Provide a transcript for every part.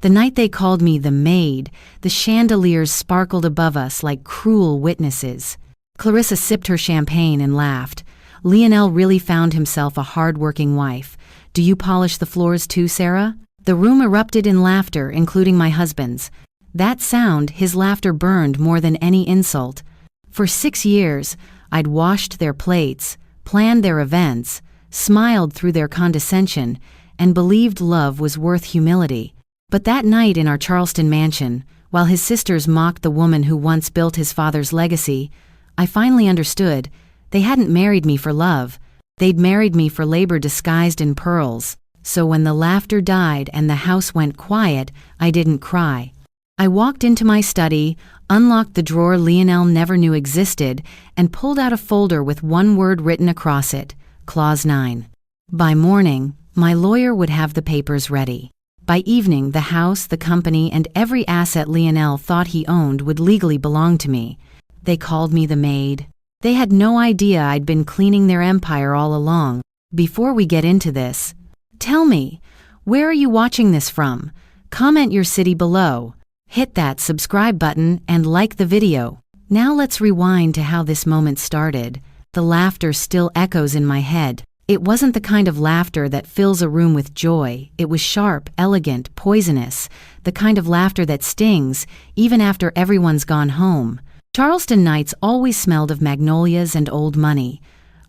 The night they called me the Maid, the chandeliers sparkled above us like cruel witnesses. Clarissa sipped her champagne and laughed. Lionel really found himself a hard-working wife. Do you polish the floors too, Sarah? The room erupted in laughter, including my husband's. That sound, his laughter burned more than any insult. For 6 years, I'd washed their plates, planned their events, smiled through their condescension, and believed love was worth humility. But that night in our Charleston mansion, while his sisters mocked the woman who once built his father's legacy, I finally understood. They hadn't married me for love. They'd married me for labor disguised in pearls. So when the laughter died and the house went quiet, I didn't cry. I walked into my study, unlocked the drawer Lionel never knew existed, and pulled out a folder with one word written across it: Clause 9. By morning, my lawyer would have the papers ready. By evening, the house, the company, and every asset Lionel thought he owned would legally belong to me. They called me the Maid. They had no idea I'd been cleaning their empire all along. Before we get into this, tell me, where are you watching this from? Comment your city below. Hit that subscribe button and like the video. Now let's rewind to how this moment started. The laughter still echoes in my head. It wasn't the kind of laughter that fills a room with joy. It was sharp, elegant, poisonous, the kind of laughter that stings, even after everyone's gone home. Charleston nights always smelled of magnolias and old money.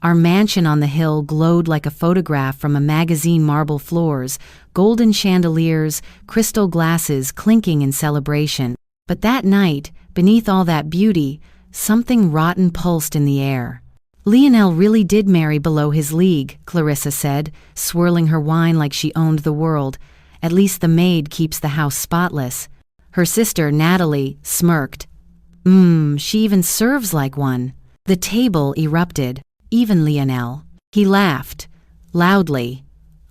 Our mansion on the hill glowed like a photograph from a magazine. Marble floors, golden chandeliers, crystal glasses clinking in celebration. But that night, beneath all that beauty, something rotten pulsed in the air. Lionel really did marry below his league, Clarissa said, swirling her wine like she owned the world. At least the maid keeps the house spotless. Her sister, Natalie, smirked. She even serves like one. The table erupted. Even Lionel. He laughed. Loudly.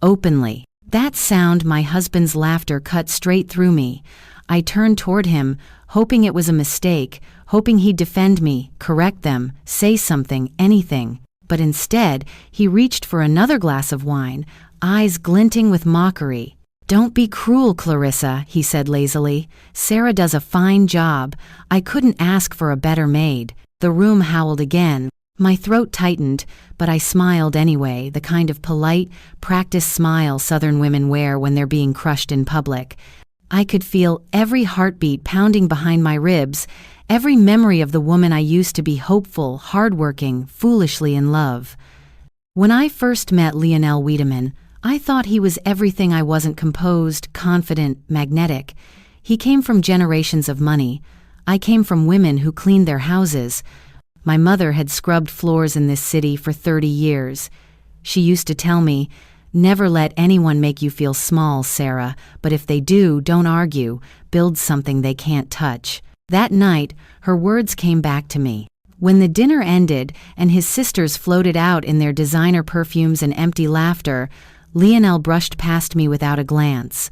Openly. That sound, my husband's laughter, cut straight through me. I turned toward him, hoping it was a mistake, hoping he'd defend me, correct them, say something, anything. But instead, he reached for another glass of wine, eyes glinting with mockery. Don't be cruel, Clarissa, he said lazily. Sarah does a fine job. I couldn't ask for a better maid. The room howled again. My throat tightened, but I smiled anyway, the kind of polite, practiced smile Southern women wear when they're being crushed in public. I could feel every heartbeat pounding behind my ribs, every memory of the woman I used to be, hopeful, hardworking, foolishly in love. When I first met Lionel Wiedemann, I thought he was everything I wasn't: composed, confident, magnetic. He came from generations of money. I came from women who cleaned their houses. My mother had scrubbed floors in this city for 30 years. She used to tell me, never let anyone make you feel small, Sarah, but if they do, don't argue, build something they can't touch. That night, her words came back to me. When the dinner ended and his sisters floated out in their designer perfumes and empty laughter, Lionel brushed past me without a glance.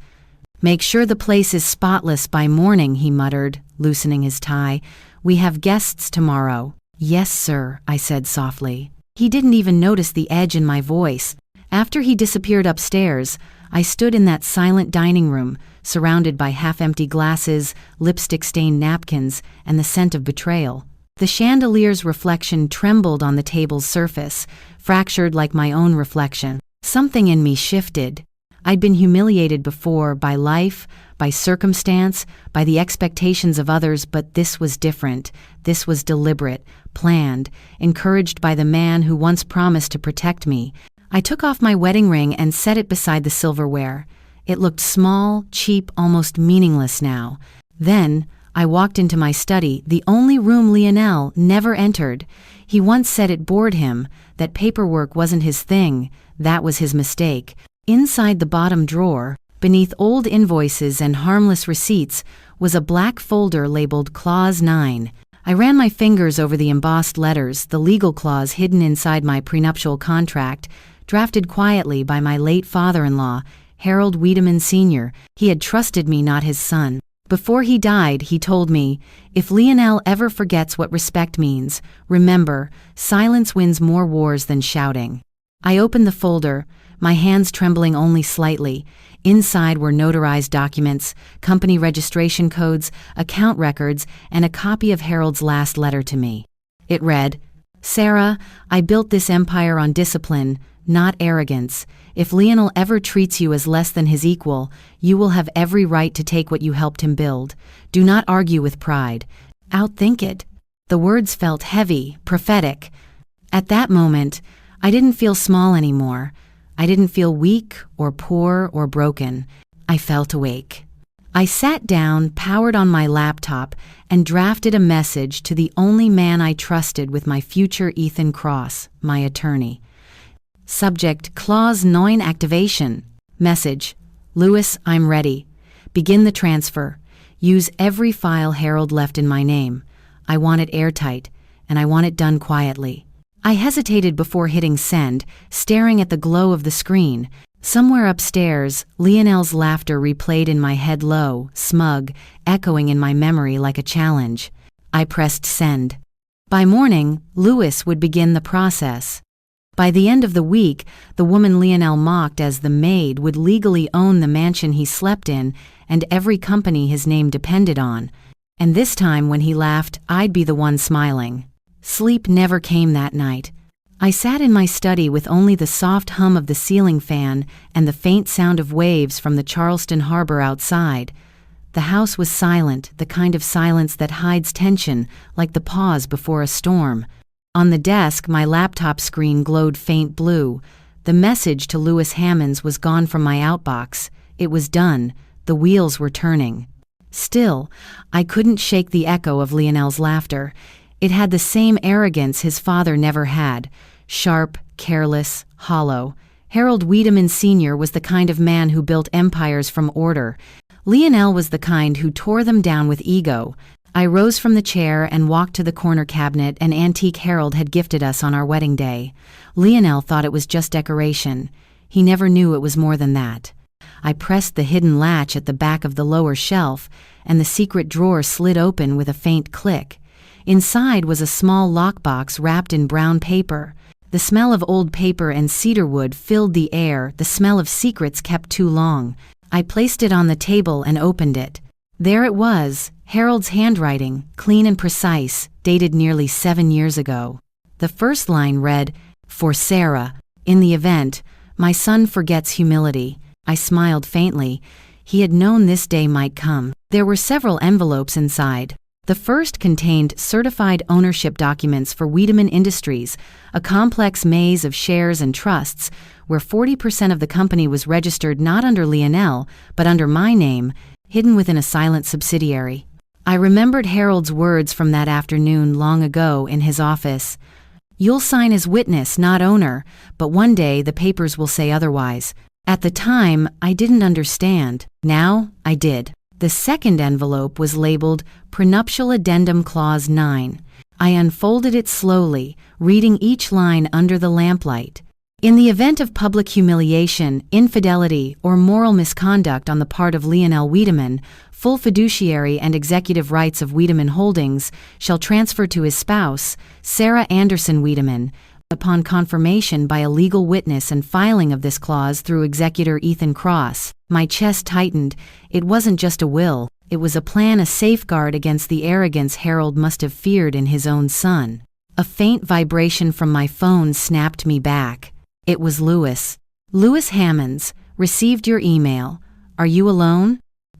Make sure the place is spotless by morning, he muttered, loosening his tie. We have guests tomorrow. Yes, sir, I said softly. He didn't even notice the edge in my voice. After he disappeared upstairs, I stood in that silent dining room, surrounded by half-empty glasses, lipstick-stained napkins, and the scent of betrayal. The chandelier's reflection trembled on the table's surface, fractured like my own reflection. Something in me shifted. I'd been humiliated before by life, by circumstance, by the expectations of others, but this was different. This was deliberate, planned, encouraged by the man who once promised to protect me. I took off my wedding ring and set it beside the silverware. It looked small, cheap, almost meaningless now. Then, I walked into my study, the only room Lionel never entered. He once said it bored him, that paperwork wasn't his thing. That was his mistake. Inside the bottom drawer, beneath old invoices and harmless receipts, was a black folder labeled Clause 9. I ran my fingers over the embossed letters, the legal clause hidden inside my prenuptial contract, drafted quietly by my late father-in-law, Harold Wiedemann Sr. He had trusted me, not his son. Before he died, he told me, if Lionel ever forgets what respect means, remember, silence wins more wars than shouting. I opened the folder, my hands trembling only slightly. Inside were notarized documents, company registration codes, account records, and a copy of Harold's last letter to me. It read, "Sarah, I built this empire on discipline, not arrogance. If Lionel ever treats you as less than his equal, you will have every right to take what you helped him build. Do not argue with pride. Outthink it." The words felt heavy, prophetic. At that moment, I didn't feel small anymore. I didn't feel weak or poor or broken. I felt awake. I sat down, powered on my laptop, and drafted a message to the only man I trusted with my future, Ethan Cross, my attorney. Subject: Clause 9 activation. Message: Lewis, I'm ready. Begin the transfer. Use every file Harold left in my name. I want it airtight, and I want it done quietly. I hesitated before hitting send, staring at the glow of the screen. Somewhere upstairs, Lionel's laughter replayed in my head, low, smug, echoing in my memory like a challenge. I pressed send. By morning, Lewis would begin the process. By the end of the week, the woman Lionel mocked as the Maid would legally own the mansion he slept in and every company his name depended on. And this time when he laughed, I'd be the one smiling. Sleep never came that night. I sat in my study with only the soft hum of the ceiling fan and the faint sound of waves from the Charleston harbor outside. The house was silent, the kind of silence that hides tension, like the pause before a storm. On the desk, my laptop screen glowed faint blue. The message to Lewis Hammonds was gone from my outbox. It was done. The wheels were turning. Still, I couldn't shake the echo of Lionel's laughter. It had the same arrogance his father never had. Sharp, careless, hollow. Harold Wiedemann Sr. was the kind of man who built empires from order. Lionel was the kind who tore them down with ego. I rose from the chair and walked to the corner cabinet an antique Harold had gifted us on our wedding day. Lionel thought it was just decoration. He never knew it was more than that. I pressed the hidden latch at the back of the lower shelf, and the secret drawer slid open with a faint click. Inside was a small lockbox wrapped in brown paper. The smell of old paper and cedarwood filled the air, the smell of secrets kept too long. I placed it on the table and opened it. There it was, Harold's handwriting, clean and precise, dated nearly 7 years ago. The first line read, "For Sarah. In the event, my son forgets humility." I smiled faintly. He had known this day might come. There were several envelopes inside. The first contained certified ownership documents for Wiedemann Industries, a complex maze of shares and trusts, where 40% of the company was registered not under Lionel, but under my name, hidden within a silent subsidiary. I remembered Harold's words from that afternoon long ago in his office. "You'll sign as witness, not owner, but one day the papers will say otherwise." At the time, I didn't understand. Now, I did. The second envelope was labeled Prenuptial Addendum Clause 9. I unfolded it slowly, reading each line under the lamplight. In the event of public humiliation, infidelity, or moral misconduct on the part of Lionel Wiedemann, full fiduciary and executive rights of Wiedemann Holdings shall transfer to his spouse, Sarah Anderson Wiedemann, upon confirmation by a legal witness and filing of this clause through executor Ethan Cross. My chest tightened. It wasn't just a will. It was a plan, a safeguard against the arrogance Harold must have feared in his own son. A faint vibration from my phone snapped me back. It was Lewis. "Lewis Hammonds, received your email. Are you alone?"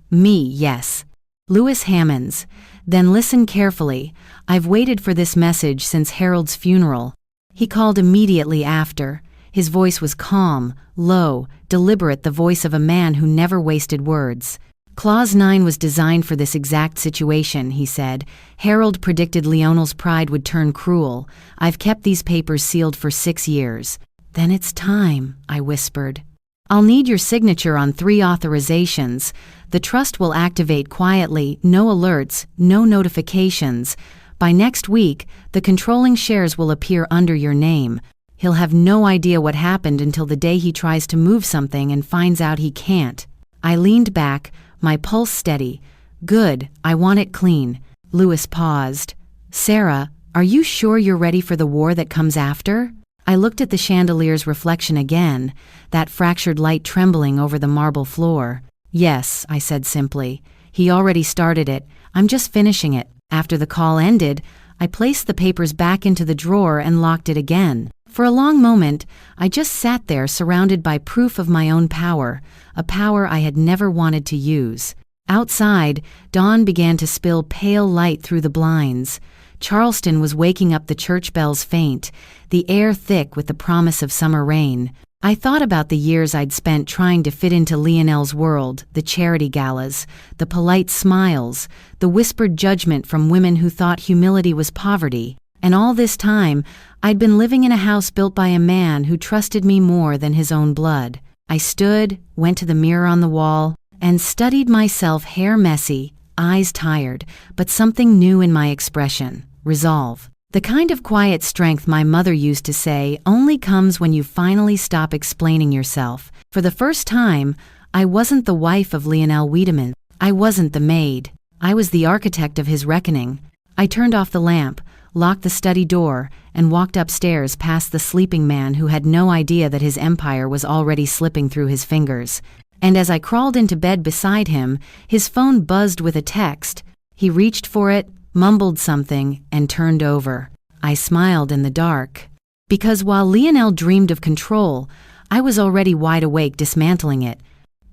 Me, yes. Lewis Hammonds. Then listen carefully. I've waited for this message since Harold's funeral. He called immediately after. His voice was calm, low, deliberate, the voice of a man who never wasted words. "Clause 9 was designed for this exact situation," he said. "Harold predicted Lionel's pride would turn cruel. I've kept these papers sealed for 6 years. "Then it's time," I whispered. "I'll need your signature on 3 authorizations. The trust will activate quietly, no alerts, no notifications. By next week, the controlling shares will appear under your name. He'll have no idea what happened until the day he tries to move something and finds out he can't." I leaned back, my pulse steady. "Good, I want it clean." Lewis paused. "Sarah, are you sure you're ready for the war that comes after?" I looked at the chandelier's reflection again, that fractured light trembling over the marble floor. "Yes," I said simply. "He already started it. I'm just finishing it." After the call ended, I placed the papers back into the drawer and locked it again. For a long moment, I just sat there surrounded by proof of my own power, a power I had never wanted to use. Outside, dawn began to spill pale light through the blinds. Charleston was waking up, the church bells faint, the air thick with the promise of summer rain. I thought about the years I'd spent trying to fit into Lionel's world, the charity galas, the polite smiles, the whispered judgment from women who thought humility was poverty. And all this time, I'd been living in a house built by a man who trusted me more than his own blood. I stood, went to the mirror on the wall, and studied myself, hair messy, eyes tired, but something new in my expression: resolve. The kind of quiet strength my mother used to say only comes when you finally stop explaining yourself. For the first time, I wasn't the wife of Lionel Wiedemann. I wasn't the maid. I was the architect of his reckoning. I turned off the lamp, locked the study door, and walked upstairs past the sleeping man who had no idea that his empire was already slipping through his fingers. And as I crawled into bed beside him, his phone buzzed with a text. He reached for it, mumbled something, and turned over. I smiled in the dark. Because while Lionel dreamed of control, I was already wide awake dismantling it.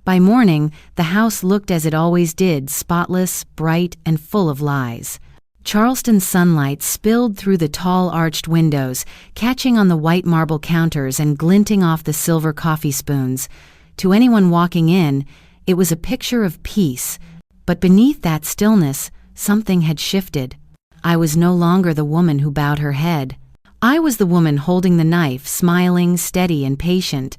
By morning, the house looked as it always did, spotless, bright, and full of lies. Charleston's sunlight spilled through the tall arched windows, catching on the white marble counters and glinting off the silver coffee spoons. To anyone walking in, it was a picture of peace. But beneath that stillness, something had shifted. I was no longer the woman who bowed her head. I was the woman holding the knife, smiling, steady, and patient.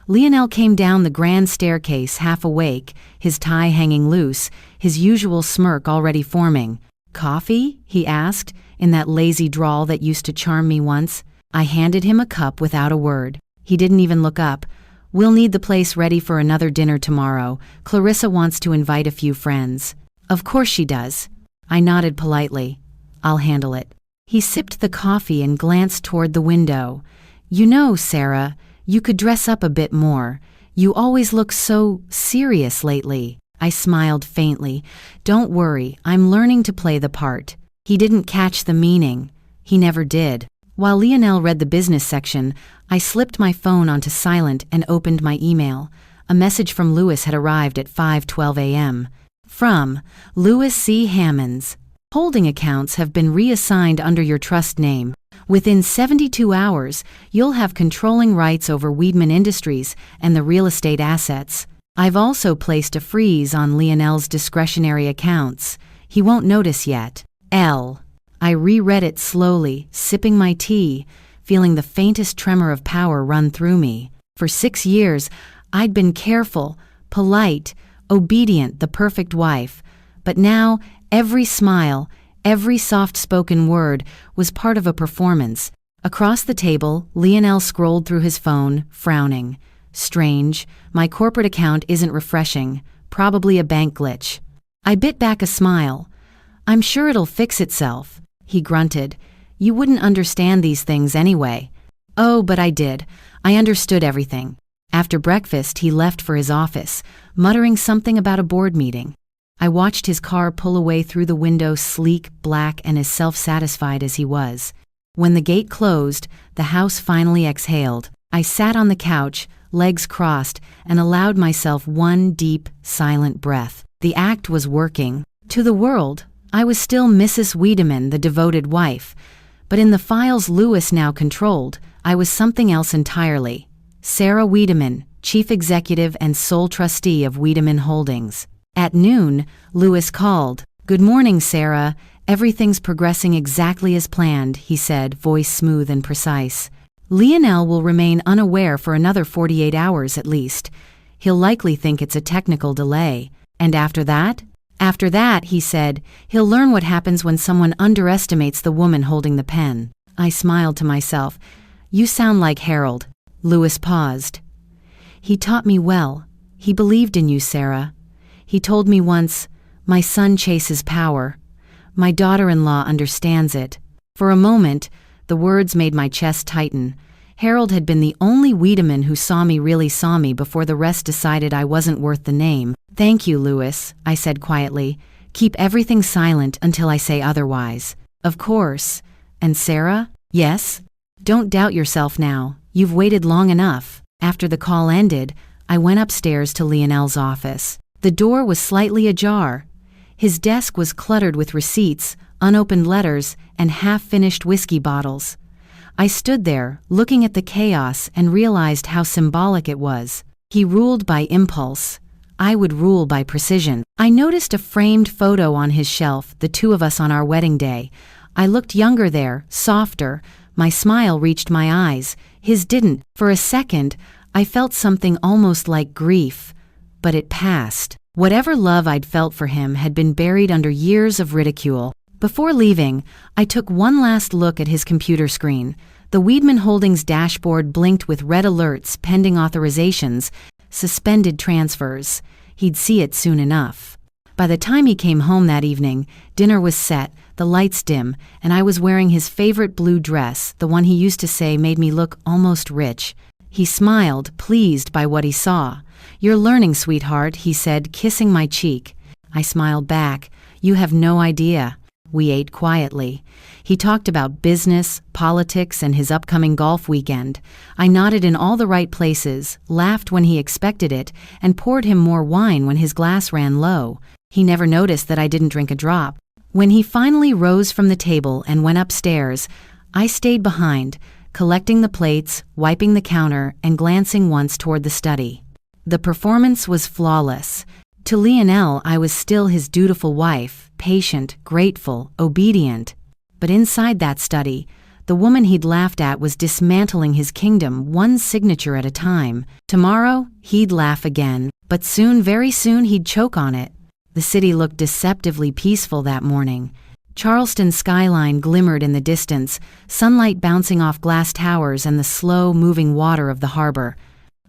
Lionel came down the grand staircase half awake, his tie hanging loose, his usual smirk already forming. "Coffee?" he asked, in that lazy drawl that used to charm me once. I handed him a cup without a word. He didn't even look up. "We'll need the place ready for another dinner tomorrow. Clarissa wants to invite a few friends." "Of course she does." I nodded politely. "I'll handle it." He sipped the coffee and glanced toward the window. "You know, Sarah, you could dress up a bit more. You always look so serious lately." I smiled faintly. "Don't worry, I'm learning to play the part." He didn't catch the meaning. He never did. While Lionel read the business section, I slipped my phone onto silent and opened my email. A message from Lewis had arrived at 5:12 a.m. From Lewis C. Hammonds. "Holding accounts have been reassigned under your trust name. Within 72 hours, you'll have controlling rights over Wiedemann Industries and the real estate assets. I've also placed a freeze on Lionel's discretionary accounts. He won't notice yet. L." I reread it slowly, sipping my tea, feeling the faintest tremor of power run through me. For 6 years, I'd been careful, polite, obedient, the perfect wife. But now, every smile, every soft-spoken word was part of a performance. Across the table, Lionel scrolled through his phone, frowning. "Strange, my corporate account isn't refreshing. Probably a bank glitch." I bit back a smile. "I'm sure it'll fix itself." He grunted. "You wouldn't understand these things anyway." Oh, but I did. I understood everything. After breakfast, he left for his office, muttering something about a board meeting. I watched his car pull away through the window, sleek, black, and as self-satisfied as he was. When the gate closed, the house finally exhaled. I sat on the couch, legs crossed, and allowed myself one deep, silent breath. The act was working. To the world, I was still Mrs. Wiedemann, the devoted wife. But in the files Lewis now controlled, I was something else entirely. Sarah Wiedemann, chief executive and sole trustee of Wiedemann Holdings. At noon, Lewis called. "Good morning, Sarah. Everything's progressing exactly as planned," he said, voice smooth and precise. "Lionel will remain unaware for another 48 hours at least. He'll likely think it's a technical delay. And after that?" "After that," he said, "he'll learn what happens when someone underestimates the woman holding the pen." I smiled to myself. "You sound like Harold." Lewis paused. "He taught me well. He believed in you, Sarah. He told me once, 'My son chases power. My daughter-in-law understands it.'" For a moment, the words made my chest tighten. Harold had been the only Wiedemann who really saw me before the rest decided I wasn't worth the name. "Thank you, Louis," I said quietly. "Keep everything silent until I say otherwise." "Of course. And Sarah?" "Yes?" "Don't doubt yourself now. You've waited long enough." After the call ended, I went upstairs to Lionel's office. The door was slightly ajar. His desk was cluttered with receipts, unopened letters, and half-finished whiskey bottles. I stood there, looking at the chaos, and realized how symbolic it was. He ruled by impulse. I would rule by precision. I noticed a framed photo on his shelf, the two of us on our wedding day. I looked younger there, softer. My smile reached my eyes. His didn't. For a second, I felt something almost like grief. But it passed. Whatever love I'd felt for him had been buried under years of ridicule. Before leaving, I took one last look at his computer screen. The Wiedemann Holdings dashboard blinked with red alerts, pending authorizations, suspended transfers. He'd see it soon enough. By the time he came home that evening, dinner was set, the lights dim, and I was wearing his favorite blue dress, the one he used to say made me look almost rich. He smiled, pleased by what he saw. "You're learning, sweetheart," he said, kissing my cheek. I smiled back. "You have no idea." We ate quietly. He talked about business, politics, and his upcoming golf weekend. I nodded in all the right places, laughed when he expected it, and poured him more wine when his glass ran low. He never noticed that I didn't drink a drop. When he finally rose from the table and went upstairs, I stayed behind, collecting the plates, wiping the counter, and glancing once toward the study. The performance was flawless. To Lionel, I was still his dutiful wife, patient, grateful, obedient. But inside that study, the woman he'd laughed at was dismantling his kingdom one signature at a time. Tomorrow, he'd laugh again, but soon, very soon, he'd choke on it. The city looked deceptively peaceful that morning. Charleston's skyline glimmered in the distance, sunlight bouncing off glass towers and the slow-moving water of the harbor.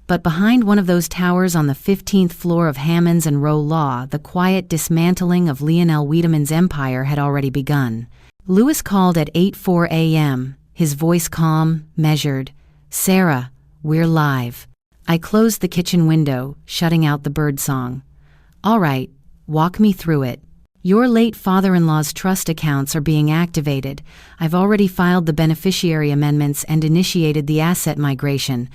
But behind one of those towers on the 15th floor of Hammonds and Row Law, the quiet dismantling of Lionel Wiedemann's empire had already begun. Louis called at 8:04 a.m., his voice calm, measured. "Sarah, we're live." I closed the kitchen window, shutting out the birdsong. "All right, walk me through it." "Your late father-in-law's trust accounts are being activated. I've already filed the beneficiary amendments and initiated the asset migration.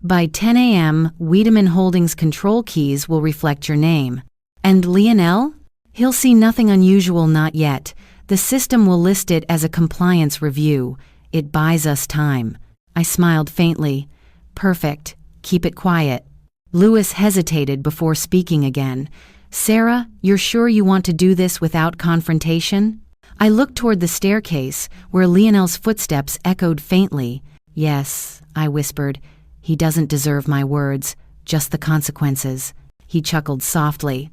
By 10 a.m., Wiedemann Holdings control keys will reflect your name." "And Lionel?" "He'll see nothing unusual, not yet. The system will list it as a compliance review. It buys us time." I smiled faintly. "Perfect. Keep it quiet." Louis hesitated before speaking again. "Sarah, you're sure you want to do this without confrontation?" I looked toward the staircase, where Lionel's footsteps echoed faintly. "Yes," I whispered. "He doesn't deserve my words, just the consequences." He chuckled softly.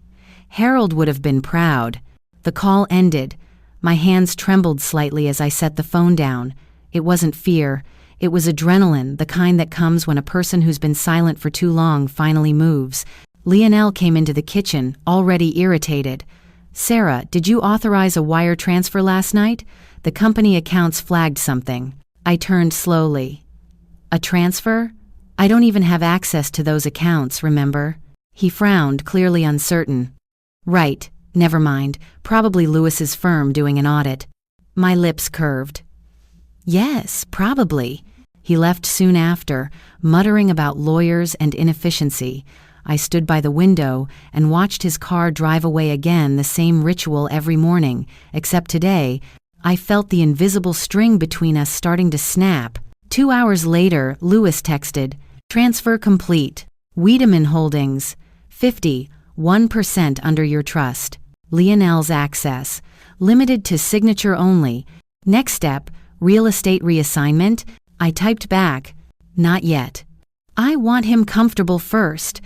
Harold would have been proud. The call ended. My hands trembled slightly as I set the phone down. It wasn't fear. It was adrenaline, the kind that comes when a person who's been silent for too long finally moves. Lionel came into the kitchen, already irritated. "Sarah, did you authorize a wire transfer last night? The company accounts flagged something." I turned slowly. "A transfer? I don't even have access to those accounts, remember?" He frowned, clearly uncertain. "Right, never mind. Probably Louis's firm doing an audit." My lips curved. "Yes, probably." He left soon after, muttering about lawyers and inefficiency. I stood by the window and watched his car drive away again, the same ritual every morning, except today, I felt the invisible string between us starting to snap. 2 hours later, Louis texted, "Transfer complete. Wiedemann Holdings. 51% under your trust. Lionel's access. Limited to signature only. Next step, real estate reassignment." I typed back, "Not yet. I want him comfortable first.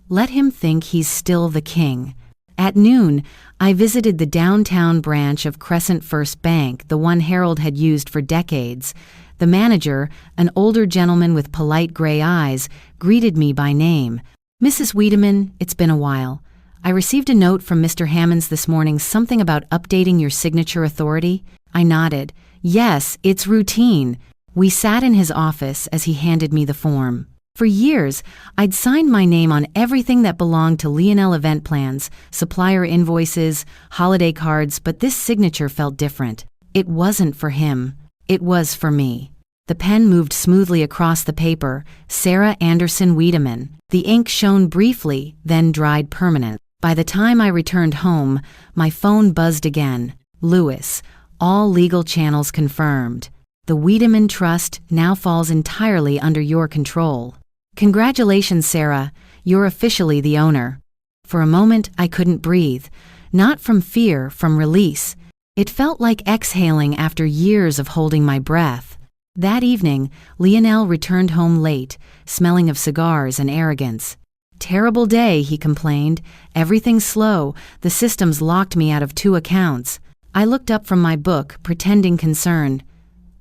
Let him think he's still the king." At noon, I visited the downtown branch of Crescent First Bank, the one Harold had used for decades. The manager, an older gentleman with polite gray eyes, greeted me by name. "Mrs. Wiedemann, it's been a while. I received a note from Mr. Hammonds this morning, something about updating your signature authority." I nodded. "Yes, it's routine." We sat in his office as he handed me the form. For years, I'd signed my name on everything that belonged to Lionel event plans, supplier invoices, holiday cards, but this signature felt different. It wasn't for him. It was for me. The pen moved smoothly across the paper. Sarah Anderson Wiedemann. The ink shone briefly, then dried permanent. By the time I returned home, my phone buzzed again. Lewis. All legal channels confirmed. The Wiedemann Trust now falls entirely under your control. Congratulations, Sarah. You're officially the owner. For a moment, I couldn't breathe. Not from fear, from release. It felt like exhaling after years of holding my breath. That evening, Lionel returned home late, smelling of cigars and arrogance. Terrible day, he complained. Everything's slow. The systems locked me out of 2 accounts. I looked up from my book, pretending concern.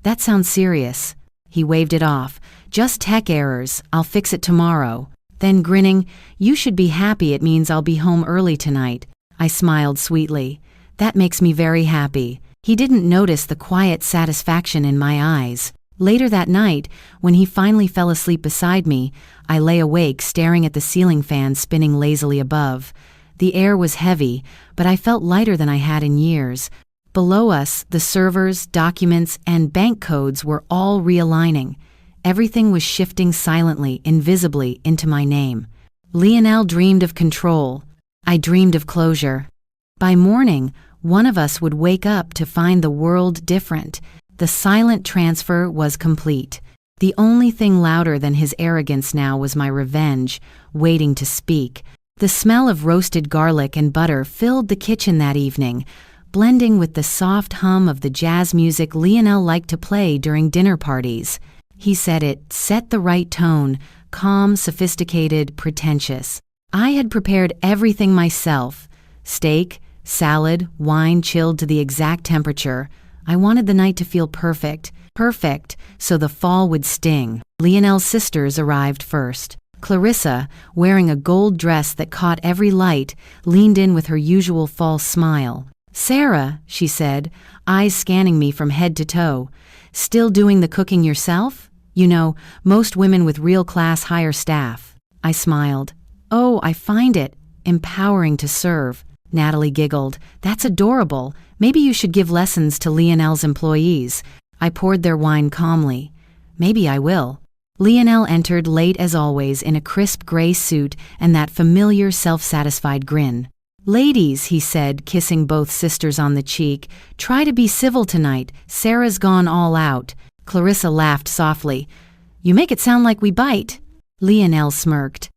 That sounds serious. He waved it off. Just tech errors. I'll fix it tomorrow. Then grinning, you should be happy it means I'll be home early tonight. I smiled sweetly. That makes me very happy. He didn't notice the quiet satisfaction in my eyes. Later that night, when he finally fell asleep beside me, I lay awake staring at the ceiling fan spinning lazily above. The air was heavy, but I felt lighter than I had in years. Below us, the servers, documents, and bank codes were all realigning. Everything was shifting silently, invisibly, into my name. Lionel dreamed of control. I dreamed of closure. By morning, one of us would wake up to find the world different. The silent transfer was complete. The only thing louder than his arrogance now was my revenge, waiting to speak. The smell of roasted garlic and butter filled the kitchen that evening, blending with the soft hum of the jazz music Lionel liked to play during dinner parties. He said it set the right tone, calm, sophisticated, pretentious. I had prepared everything myself. Steak, salad, wine chilled to the exact temperature. I wanted the night to feel perfect, so the fall would sting. Lionel's sisters arrived first. Clarissa, wearing a gold dress that caught every light, leaned in with her usual false smile. Sarah, she said, eyes scanning me from head to toe. Still doing the cooking yourself? You know, most women with real class hire staff. I smiled. Oh, I find it empowering to serve. Natalie giggled. That's adorable. Maybe you should give lessons to Lionel's employees. I poured their wine calmly. Maybe I will. Lionel entered late as always in a crisp gray suit and that familiar self-satisfied grin. Ladies, he said, kissing both sisters on the cheek, try to be civil tonight. Sarah's gone all out. Clarissa laughed softly. You make it sound like we bite. Lionel smirked.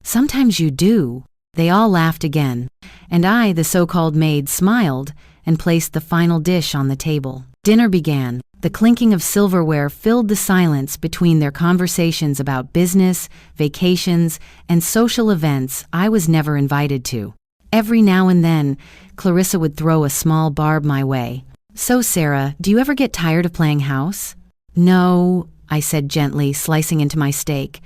Sometimes you do. They all laughed again, and I, the so-called maid, smiled and placed the final dish on the table. Dinner began. The clinking of silverware filled the silence between their conversations about business, vacations, and social events I was never invited to. Every now and then, Clarissa would throw a small barb my way. So, Sarah, do you ever get tired of playing house? No, I said gently, slicing into my steak.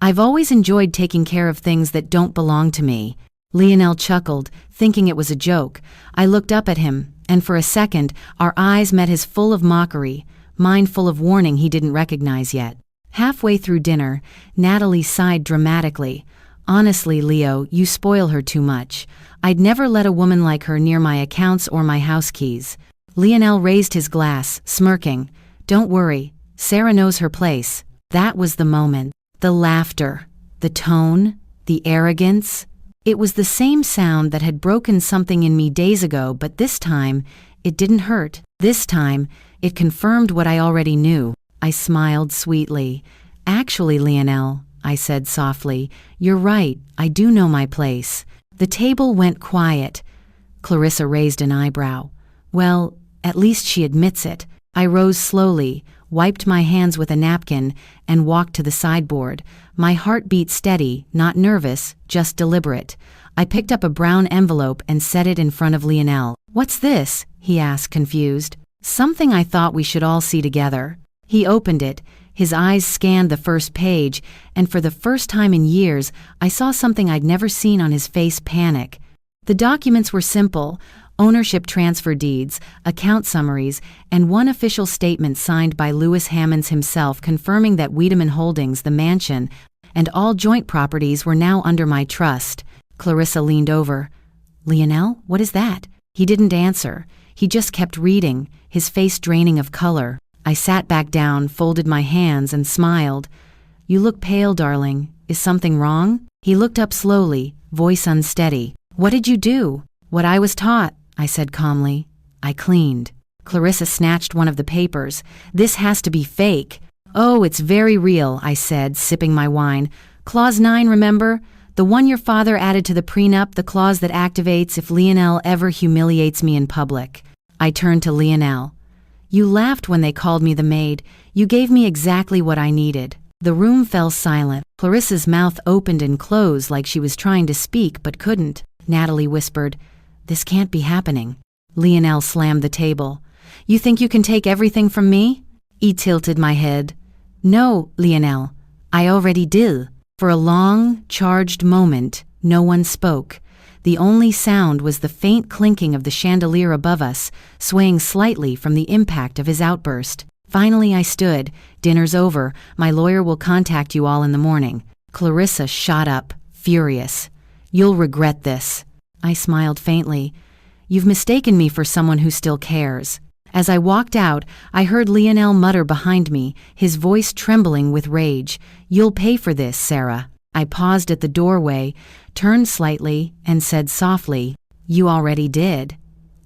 I've always enjoyed taking care of things that don't belong to me. Lionel chuckled, thinking it was a joke. I looked up at him, and for a second, our eyes met his full of mockery, mine full of warning he didn't recognize yet. Halfway through dinner, Natalie sighed dramatically. Honestly, Leo, you spoil her too much. I'd never let a woman like her near my accounts or my house keys. Lionel raised his glass, smirking. Don't worry, Sarah knows her place. That was the moment. The laughter, the tone, the arrogance. It was the same sound that had broken something in me days ago, but this time, it didn't hurt. This time, it confirmed what I already knew. I smiled sweetly. Actually, Lionel, I said softly, you're right, I do know my place. The table went quiet. Clarissa raised an eyebrow. Well, at least she admits it. I rose slowly, wiped my hands with a napkin, and walked to the sideboard. My heart beat steady, not nervous, just deliberate. I picked up a brown envelope and set it in front of Lionel. What's this? He asked, confused. Something I thought we should all see together. He opened it. His eyes scanned the first page, and for the first time in years, I saw something I'd never seen on his face: panic. The documents were simple: ownership transfer deeds, account summaries, and one official statement signed by Lewis Hammonds himself confirming that Wiedemann Holdings, the mansion, and all joint properties were now under my trust. Clarissa leaned over. "Lionel, what is that?" He didn't answer. He just kept reading, his face draining of color. I sat back down, folded my hands, and smiled. "You look pale, darling. Is something wrong?" He looked up slowly, voice unsteady. "What did you do?" "What I was taught," I said calmly. "I cleaned." Clarissa snatched one of the papers. "This has to be fake." "Oh, it's very real," I said, sipping my wine. "Clause 9, remember? The one your father added to the prenup, the clause that activates if Lionel ever humiliates me in public." I turned to Lionel. "You laughed when they called me the maid. You gave me exactly what I needed." The room fell silent. Clarissa's mouth opened and closed like she was trying to speak but couldn't. Natalie whispered, "This can't be happening." Lionel slammed the table. "You think you can take everything from me?" I tilted my head. "No, Lionel, I already did." For a long, charged moment, no one spoke. The only sound was the faint clinking of the chandelier above us, swaying slightly from the impact of his outburst. Finally I stood. "Dinner's over. My lawyer will contact you all in the morning." Clarissa shot up, furious. "You'll regret this." I smiled faintly. "You've mistaken me for someone who still cares." As I walked out, I heard Lionel mutter behind me, his voice trembling with rage. "You'll pay for this, Sarah." I paused at the doorway, turned slightly, and said softly, "You already did."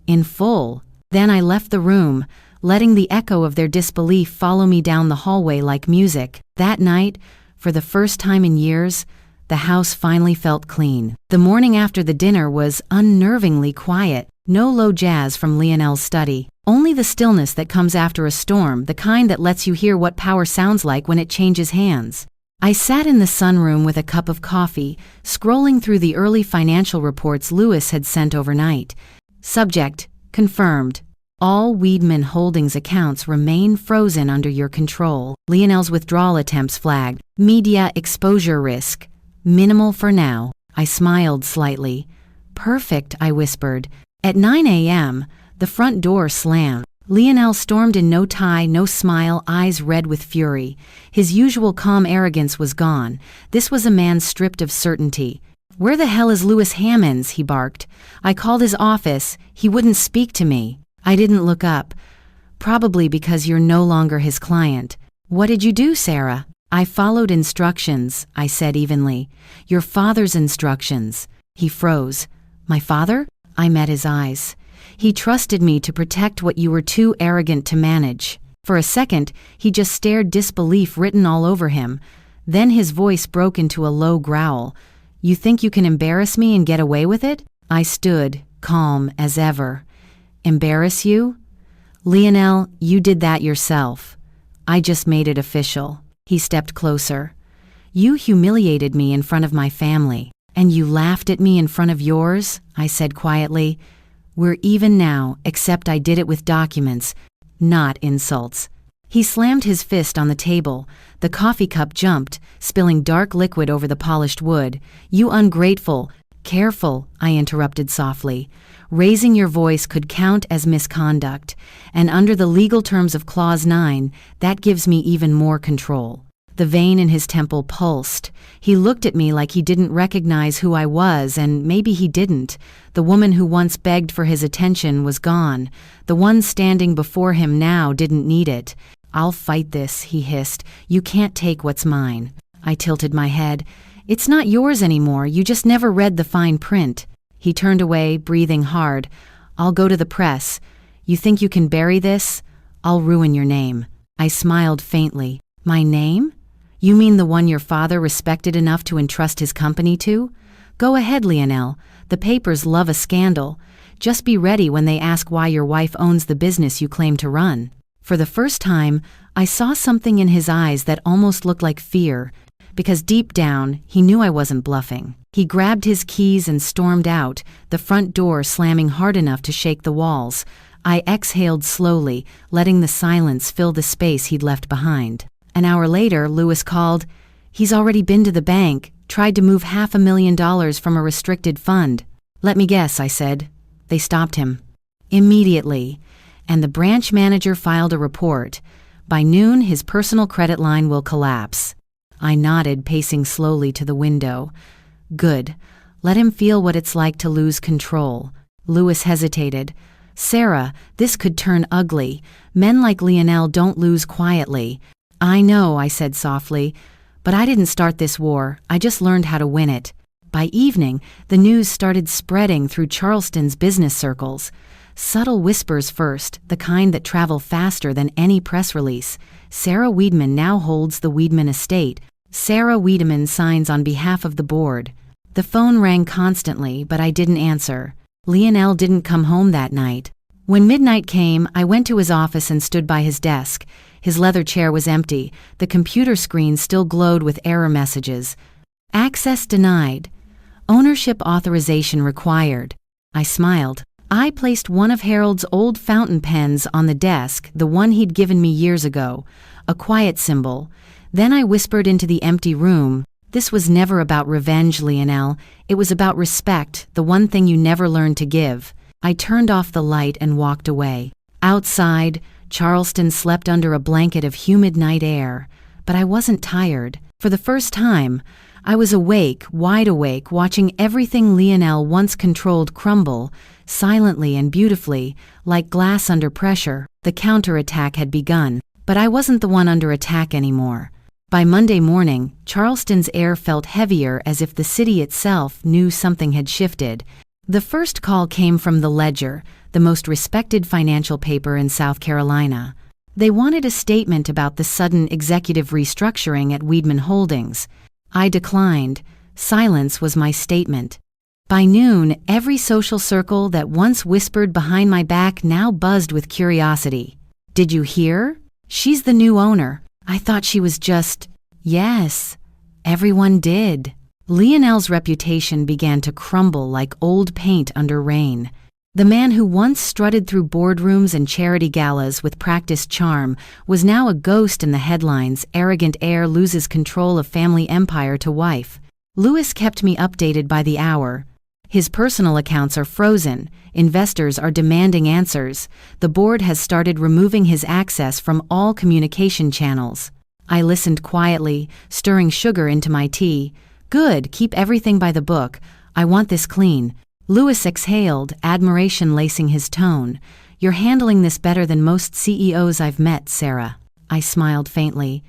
In full. Then I left the room, letting the echo of their disbelief follow me down the hallway like music. That night, for the first time in years, the house finally felt clean. The morning after the dinner was unnervingly quiet. No low jazz from Lionel's study. Only the stillness that comes after a storm, the kind that lets you hear what power sounds like when it changes hands. I sat in the sunroom with a cup of coffee, scrolling through the early financial reports Lewis had sent overnight. Subject: confirmed. All Wiedemann Holdings accounts remain frozen under your control. Lionel's withdrawal attempts flagged. Media exposure risk. Minimal for now. I smiled slightly. "Perfect," I whispered. At 9 a.m., the front door slammed. Lionel stormed in, no tie, no smile, eyes red with fury. His usual calm arrogance was gone. This was a man stripped of certainty. "Where the hell is Lewis Hammonds?" he barked. "I called his office. He wouldn't speak to me." I didn't look up. "Probably because you're no longer his client." "What did you do, Sarah?" "I followed instructions," I said evenly. "Your father's instructions." He froze. "My father?" I met his eyes. "He trusted me to protect what you were too arrogant to manage." For a second, he just stared, disbelief written all over him. Then his voice broke into a low growl. "You think you can embarrass me and get away with it?" I stood, calm as ever. "Embarrass you?" "Lionel, you did that yourself." "I just made it official." He stepped closer. "You humiliated me in front of my family. And you laughed at me in front of yours," I said quietly. "We're even now, except I did it with documents, not insults." He slammed his fist on the table. The coffee cup jumped, spilling dark liquid over the polished wood. "You ungrateful." "Careful," I interrupted softly. "Raising your voice could count as misconduct, and under the legal terms of Clause 9, that gives me even more control." The vein in his temple pulsed. He looked at me like he didn't recognize who I was, and maybe he didn't. The woman who once begged for his attention was gone. The one standing before him now didn't need it. "I'll fight this," he hissed. "You can't take what's mine." I tilted my head. "It's not yours anymore. You just never read the fine print." He turned away, breathing hard. "I'll go to the press. You think you can bury this? I'll ruin your name." I smiled faintly. "My name? You mean the one your father respected enough to entrust his company to? Go ahead, Lionel. The papers love a scandal. Just be ready when they ask why your wife owns the business you claim to run." For the first time, I saw something in his eyes that almost looked like fear, because deep down, he knew I wasn't bluffing. He grabbed his keys and stormed out, the front door slamming hard enough to shake the walls. I exhaled slowly, letting the silence fill the space he'd left behind. An hour later, Lewis called. "He's already been to the bank, tried to move $500,000 from a restricted fund." "Let me guess," I said. They stopped him. Immediately. And the branch manager filed a report. By noon, his personal credit line will collapse. I nodded, pacing slowly to the window. Good. Let him feel what it's like to lose control. Louis hesitated. Sarah, this could turn ugly. Men like Lionel don't lose quietly. I know, I said softly. But I didn't start this war. I just learned how to win it. By evening, the news started spreading through Charleston's business circles. Subtle whispers first, the kind that travel faster than any press release. Sarah Wiedemann now holds the Wiedemann estate. Sarah Wiedemann signs on behalf of the board. The phone rang constantly, but I didn't answer. Lionel didn't come home that night. When midnight came, I went to his office and stood by his desk. His leather chair was empty. The computer screen still glowed with error messages. Access denied. Ownership authorization required. I smiled. I placed one of Harold's old fountain pens on the desk, the one he'd given me years ago, a quiet symbol. Then I whispered into the empty room, this was never about revenge, Lionel. It was about respect, the one thing you never learned to give. I turned off the light and walked away. Outside, Charleston slept under a blanket of humid night air. But I wasn't tired. For the first time, I was awake, wide awake, watching everything Lionel once controlled crumble, silently and beautifully, like glass under pressure. The counterattack had begun, but I wasn't the one under attack anymore. By Monday morning, Charleston's air felt heavier, as if the city itself knew something had shifted. The first call came from the Ledger, the most respected financial paper in South Carolina. They wanted a statement about the sudden executive restructuring at Wiedemann Holdings. I declined. Silence was my statement. By noon, every social circle that once whispered behind my back now buzzed with curiosity. Did you hear? She's the new owner. I thought she was just... Yes. Everyone did. Lionel's reputation began to crumble like old paint under rain. The man who once strutted through boardrooms and charity galas with practiced charm was now a ghost in the headlines. Arrogant heir loses control of family empire to wife. Louis kept me updated by the hour. His personal accounts are frozen. Investors are demanding answers. The board has started removing his access from all communication channels. I listened quietly, stirring sugar into my tea. Good, keep everything by the book. I want this clean. Louis exhaled, admiration lacing his tone. You're handling this better than most CEOs I've met, Sarah. I smiled faintly.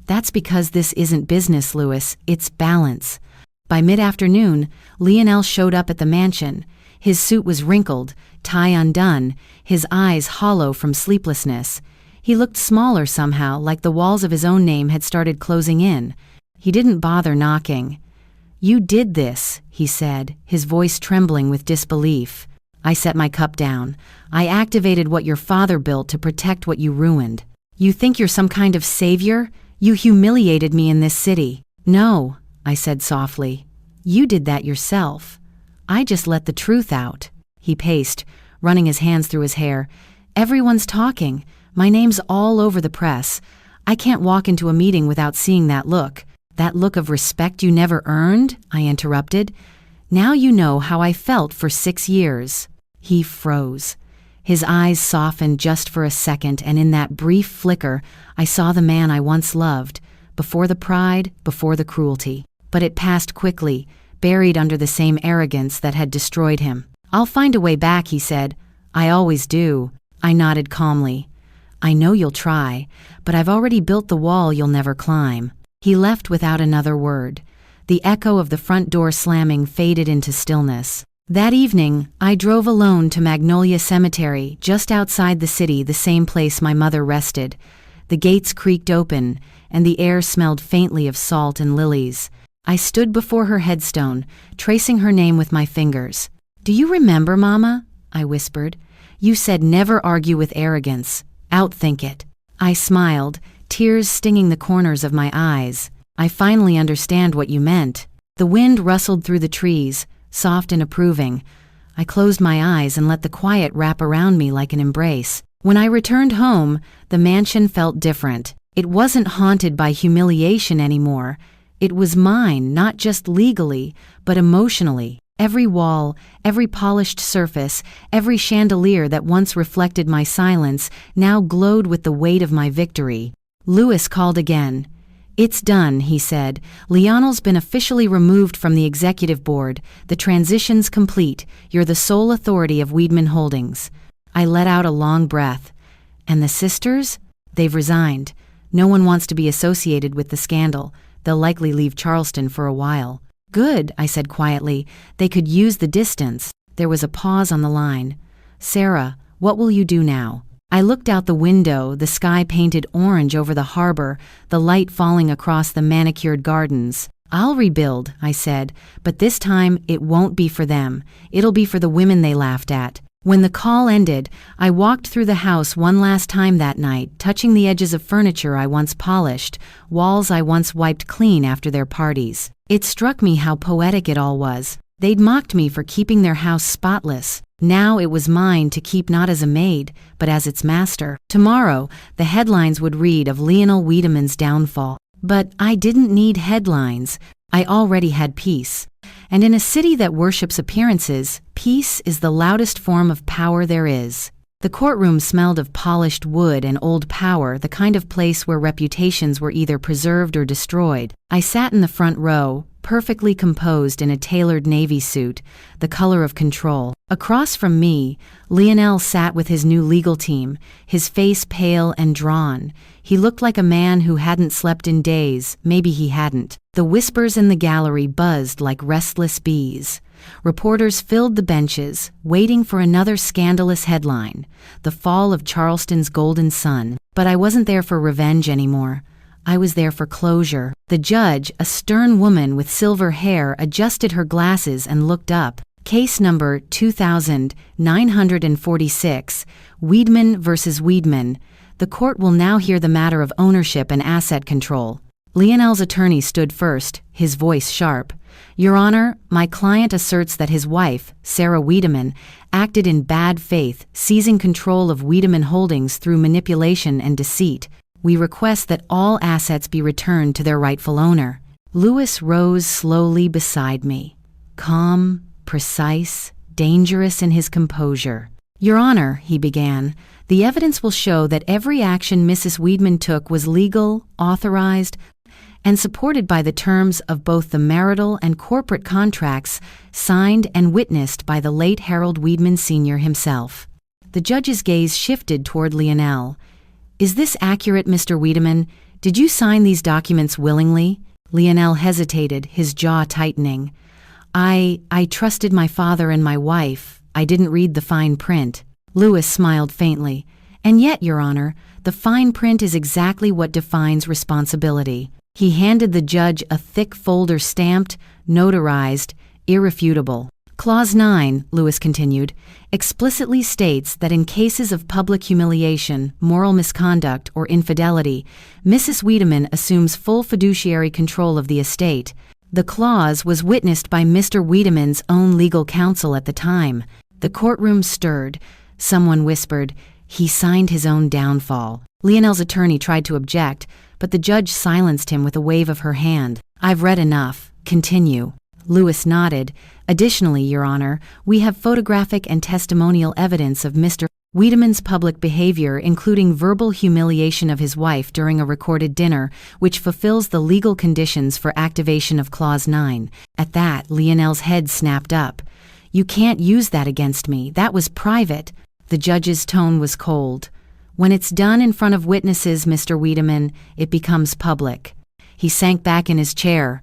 That's because this isn't business, Louis. It's balance. By mid-afternoon, Lionel showed up at the mansion. His suit was wrinkled, tie undone, his eyes hollow from sleeplessness. He looked smaller somehow, like the walls of his own name had started closing in. He didn't bother knocking. You did this, he said, his voice trembling with disbelief. I set my cup down. I activated what your father built to protect what you ruined. You think you're some kind of savior? You humiliated me in this city. No, I said softly. You did that yourself. I just let the truth out. He paced, running his hands through his hair. Everyone's talking. My name's all over the press. I can't walk into a meeting without seeing that look. That look of respect you never earned? I interrupted. Now you know how I felt for 6 years. He froze. His eyes softened just for a second, and in that brief flicker, I saw the man I once loved, before the pride, before the cruelty. But it passed quickly, buried under the same arrogance that had destroyed him. I'll find a way back, he said. I always do. I nodded calmly. I know you'll try, but I've already built the wall you'll never climb. He left without another word. The echo of the front door slamming faded into stillness. That evening, I drove alone to Magnolia Cemetery, just outside the city, the same place my mother rested. The gates creaked open, and the air smelled faintly of salt and lilies. I stood before her headstone, tracing her name with my fingers. Do you remember, Mama? I whispered. You said never argue with arrogance. Outthink it. I smiled, tears stinging the corners of my eyes. I finally understand what you meant. The wind rustled through the trees, soft and approving. I closed my eyes and let the quiet wrap around me like an embrace. When I returned home, the mansion felt different. It wasn't haunted by humiliation anymore. It was mine, not just legally, but emotionally. Every wall, every polished surface, every chandelier that once reflected my silence now glowed with the weight of my victory. Lewis called again. "It's done," he said. "Lionel's been officially removed from the executive board. The transition's complete. You're the sole authority of Weidman Holdings." I let out a long breath. "And the sisters? They've resigned. No one wants to be associated with the scandal. They'll likely leave Charleston for a while." "Good," I said quietly. "They could use the distance." There was a pause on the line. "Sarah, what will you do now?" I looked out the window, the sky painted orange over the harbor, the light falling across the manicured gardens. "I'll rebuild," I said, "but this time it won't be for them. It'll be for the women they laughed at." When the call ended, I walked through the house one last time that night, touching the edges of furniture I once polished, walls I once wiped clean after their parties. It struck me how poetic it all was. They'd mocked me for keeping their house spotless. Now it was mine to keep, not as a maid, but as its master. Tomorrow, the headlines would read of Lionel Wiedemann's downfall. But I didn't need headlines. I already had peace. And in a city that worships appearances, peace is the loudest form of power there is. The courtroom smelled of polished wood and old power, the kind of place where reputations were either preserved or destroyed. I sat in the front row, perfectly composed in a tailored navy suit, the color of control. Across from me, Lionel sat with his new legal team, his face pale and drawn. He looked like a man who hadn't slept in days. Maybe he hadn't. The whispers in the gallery buzzed like restless bees. Reporters filled the benches, waiting for another scandalous headline, the fall of Charleston's golden sun. But I wasn't there for revenge anymore. I was there for closure. The judge, a stern woman with silver hair, adjusted her glasses and looked up. Case number 2946, Weidman versus Weidman. The court will now hear the matter of ownership and asset control. Lionel's attorney stood first, his voice sharp. "Your Honor, my client asserts that his wife, Sarah Wiedemann, acted in bad faith, seizing control of Wiedemann Holdings through manipulation and deceit. We request that all assets be returned to their rightful owner." Lewis rose slowly beside me, calm, precise, dangerous in his composure. "Your Honor," he began, "the evidence will show that every action Mrs. Weidman took was legal, authorized, and supported by the terms of both the marital and corporate contracts signed and witnessed by the late Harold Weidman Sr. himself." The judge's gaze shifted toward Lionel. "Is this accurate, Mr. Wiedemann? Did you sign these documents willingly?" Lionel hesitated, his jaw tightening. I trusted my father and my wife. I didn't read the fine print." Lewis smiled faintly. "And yet, Your Honor, the fine print is exactly what defines responsibility." He handed the judge a thick folder stamped, notarized, irrefutable. Clause 9, Lewis continued, explicitly states that in cases of public humiliation, moral misconduct, or infidelity, Mrs. Wiedemann assumes full fiduciary control of the estate. The clause was witnessed by Mr. Wiedemann's own legal counsel at the time. The courtroom stirred. Someone whispered, "He signed his own downfall." Lionel's attorney tried to object, but the judge silenced him with a wave of her hand. "I've read enough. Continue." Lewis nodded. "Additionally, Your Honor, we have photographic and testimonial evidence of Mr. Wiedemann's public behavior, including verbal humiliation of his wife during a recorded dinner, which fulfills the legal conditions for activation of Clause 9. At that, Lionel's head snapped up. "You can't use that against me. That was private." The judge's tone was cold. "When it's done in front of witnesses, Mr. Wiedemann, it becomes public." He sank back in his chair.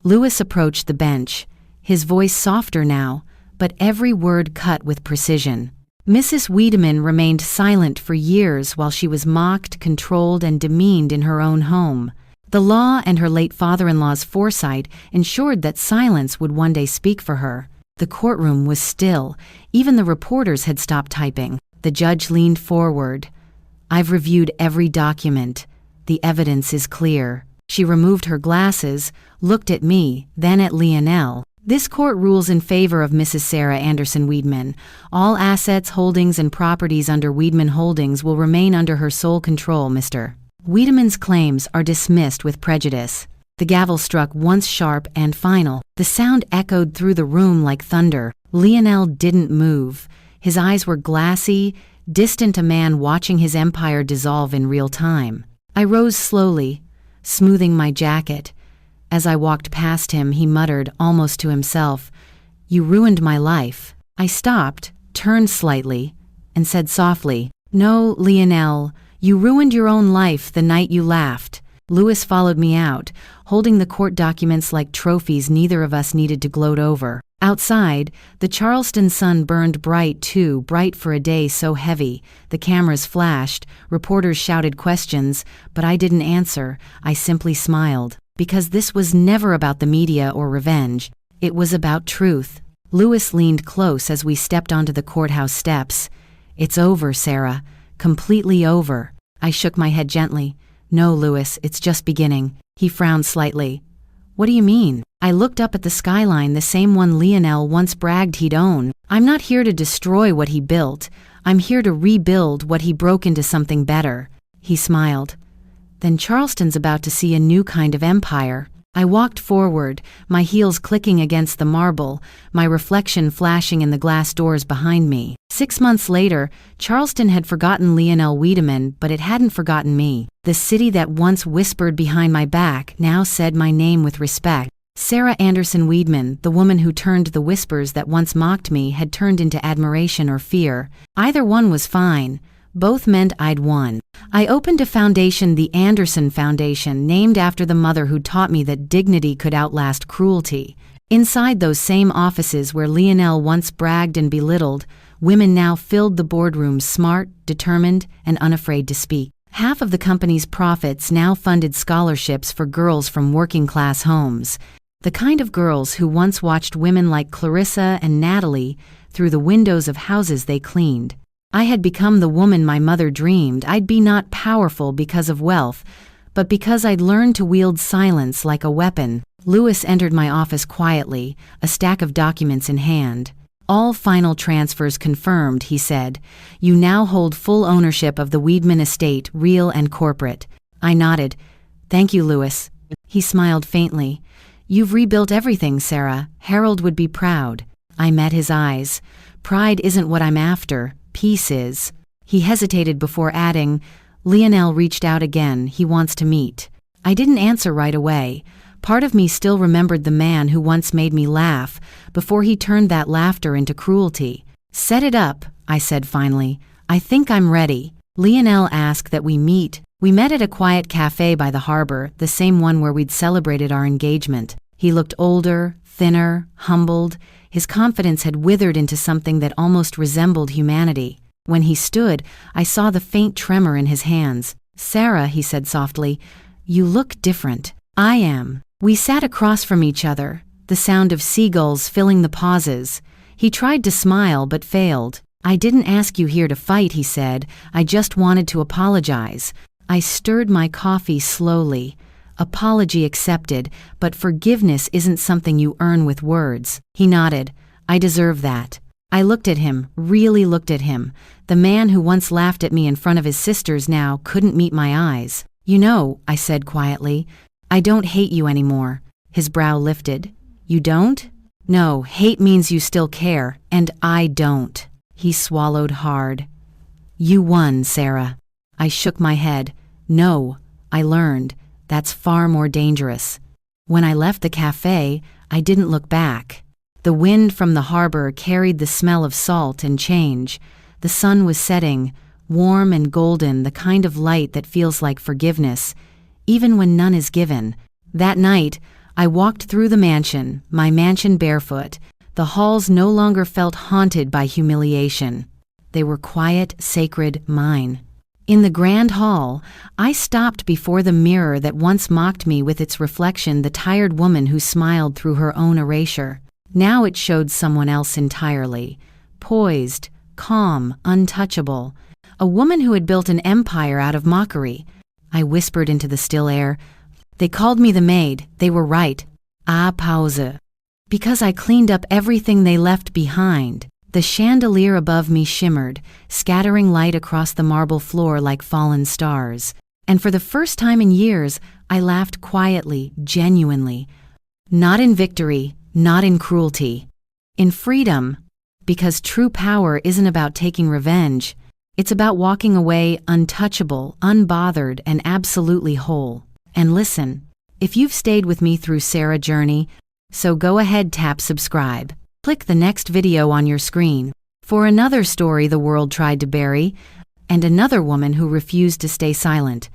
Lewis approached the bench, his voice softer now, but every word cut with precision. "Mrs. Wiedemann remained silent for years while she was mocked, controlled, and demeaned in her own home. The law and her late father-in-law's foresight ensured that silence would one day speak for her." The courtroom was still. Even the reporters had stopped typing. The judge leaned forward. "I've reviewed every document. The evidence is clear." She removed her glasses, looked at me, then at Lionel. "This court rules in favor of Mrs. Sarah Anderson Wiedemann. All assets, holdings, and properties under Weidman Holdings will remain under her sole control, Mr. Wiedemann's claims are dismissed with prejudice." The gavel struck once sharp and final. The sound echoed through the room like thunder. Lionel didn't move. His eyes were glassy, distant, a man watching his empire dissolve in real time. I rose slowly, smoothing my jacket. As I walked past him, he muttered, almost to himself, "You ruined my life." I stopped, turned slightly, and said softly, "No, Lionel, you ruined your own life the night you laughed." Louis followed me out, holding the court documents like trophies neither of us needed to gloat over. Outside, the Charleston sun burned bright, too bright for a day so heavy. The cameras flashed, reporters shouted questions, but I didn't answer. I simply smiled. Because this was never about the media or revenge. It was about truth. Louis leaned close as we stepped onto the courthouse steps. "It's over, Sarah. Completely over." I shook my head gently. "No, Louis, it's just beginning." He frowned slightly. "What do you mean?" I looked up at the skyline, the same one Lionel once bragged he'd own. "I'm not here to destroy what he built. I'm here to rebuild what he broke into something better." He smiled. "Then Charleston's about to see a new kind of empire." I walked forward, my heels clicking against the marble, my reflection flashing in the glass doors behind me. 6 months later, Charleston had forgotten Lionel Wiedemann, but it hadn't forgotten me. The city that once whispered behind my back now said my name with respect. Sarah Anderson Wiedemann, the woman who turned the whispers that once mocked me, had turned into admiration or fear. Either one was fine. Both meant I'd won. I opened a foundation, the Anderson Foundation, named after the mother who taught me that dignity could outlast cruelty. Inside those same offices where Lionel once bragged and belittled, women now filled the boardrooms, smart, determined, and unafraid to speak. Half of the company's profits now funded scholarships for girls from working-class homes. The kind of girls who once watched women like Clarissa and Natalie through the windows of houses they cleaned. I had become the woman my mother dreamed I'd be, not powerful because of wealth, but because I'd learned to wield silence like a weapon. Louis entered my office quietly, a stack of documents in hand. "All final transfers confirmed," he said. "You now hold full ownership of the Wiedemann estate, real and corporate." I nodded. "Thank you, Louis." He smiled faintly. "You've rebuilt everything, Sarah. Harold would be proud." I met his eyes. "Pride isn't what I'm after. Peace is." He hesitated before adding, "Lionel reached out again. He wants to meet." I didn't answer right away. Part of me still remembered the man who once made me laugh, before he turned that laughter into cruelty. "Set it up," I said finally. "I think I'm ready." Lionel asked that we meet. We met at a quiet cafe by the harbor, the same one where we'd celebrated our engagement. He looked older, thinner, humbled. His confidence had withered into something that almost resembled humanity. When he stood, I saw the faint tremor in his hands. "Sarah," he said softly, "you look different." "I am." We sat across from each other, the sound of seagulls filling the pauses. He tried to smile but failed. "I didn't ask you here to fight," he said. "I just wanted to apologize." I stirred my coffee slowly. "Apology accepted, but forgiveness isn't something you earn with words." He nodded. "I deserve that." I looked at him, really looked at him. The man who once laughed at me in front of his sisters now couldn't meet my eyes. "You know," I said quietly, "I don't hate you anymore." His brow lifted. "You don't?" "No, hate means you still care, and I don't." He swallowed hard. "You won, Sarah." I shook my head. "No, I learned. That's far more dangerous." When I left the cafe, I didn't look back. The wind from the harbor carried the smell of salt and change. The sun was setting, warm and golden, the kind of light that feels like forgiveness, even when none is given. That night, I walked through the mansion, my mansion barefoot. The halls no longer felt haunted by humiliation. They were quiet, sacred, mine. In the grand hall, I stopped before the mirror that once mocked me with its reflection, the tired woman who smiled through her own erasure. Now it showed someone else entirely. Poised, calm, untouchable. A woman who had built an empire out of mockery. I whispered into the still air. "They called me the Maid. They were right. Pause. Because I cleaned up everything they left behind." The chandelier above me shimmered, scattering light across the marble floor like fallen stars. And for the first time in years, I laughed quietly, genuinely. Not in victory, not in cruelty. In freedom. Because true power isn't about taking revenge. It's about walking away untouchable, unbothered, and absolutely whole. And listen, if you've stayed with me through Sarah's journey, so go ahead, tap subscribe. Click the next video on your screen for another story the world tried to bury, and another woman who refused to stay silent.